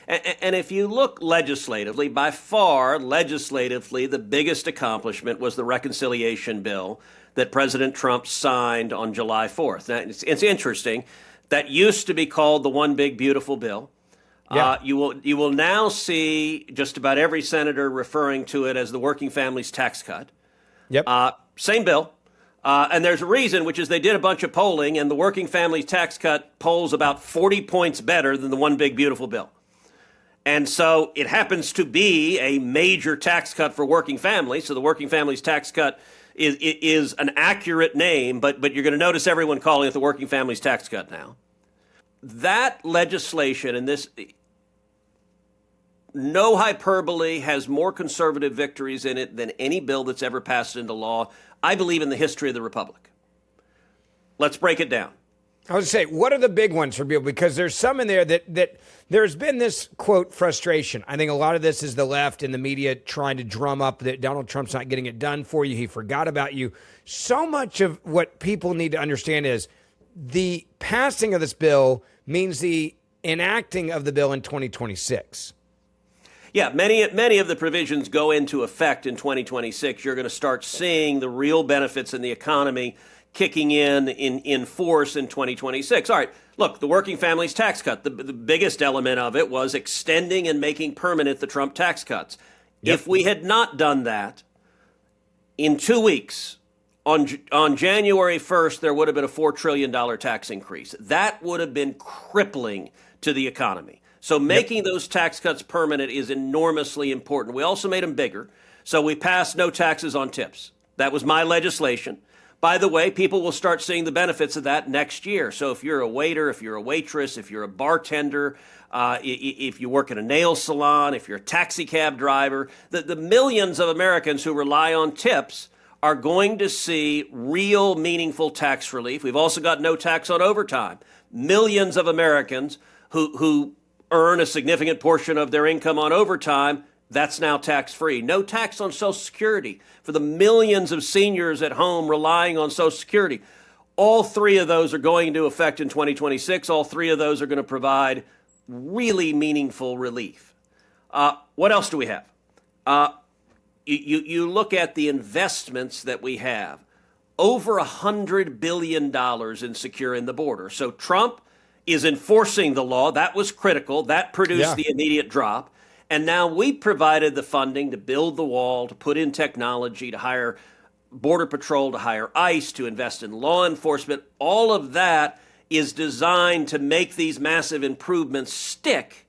And if you look legislatively, by far, legislatively, the biggest accomplishment was the reconciliation bill that President Trump signed on July 4th. Now, it's interesting. That used to be called the One Big Beautiful Bill. Yeah. You will now see just about every senator referring to it as the Working Families Tax Cut. Yep. Same bill. And there's a reason, which is they did a bunch of polling, and the Working Families Tax Cut polls about 40 points better than the One Big Beautiful Bill. And so it happens to be a major tax cut for working families. So the Working Families Tax Cut is an accurate name, but you're going to notice everyone calling it the Working Families Tax Cut now. That legislation, and this, no hyperbole, has more conservative victories in it than any bill that's ever passed into law, I believe, in the history of the Republic. Let's break it down. I was going to say, what are the big ones for people? Because there's some in there that there's been this, quote, frustration. I think a lot of this is the left and the media trying to drum up that Donald Trump's not getting it done for you. He forgot about you. So much of what people need to understand is the passing of this bill means the enacting of the bill in 2026. Yeah, many of the provisions go into effect in 2026. You're going to start seeing the real benefits in the economy kicking in force in 2026. All right, look, the Working Families Tax Cut, the biggest element of it was extending and making permanent the Trump tax cuts. Yep. If we had not done that, in 2 weeks, on January 1st, there would have been a $4 trillion tax increase. That would have been crippling to the economy. So making those tax cuts permanent is enormously important. We also made them bigger. So we passed no taxes on tips. That was my legislation. By the way, people will start seeing the benefits of that next year. So if you're a waiter, if you're a waitress, if you're a bartender, if you work at a nail salon, if you're a taxi cab driver, the millions of Americans who rely on tips are going to see real meaningful tax relief. We've also got no tax on overtime. Millions of Americans who earn a significant portion of their income on overtime, that's now tax-free. No tax on Social Security for the millions of seniors at home relying on Social Security. All three of those are going into effect in 2026. All three of those are going to provide really meaningful relief. What else do we have? You look at the investments that we have. Over $100 billion in securing the border. So Trump is enforcing the law. That was critical. That produced the immediate drop. And now we provided the funding to build the wall, to put in technology, to hire Border Patrol, to hire ICE, to invest in law enforcement. All of that is designed to make these massive improvements stick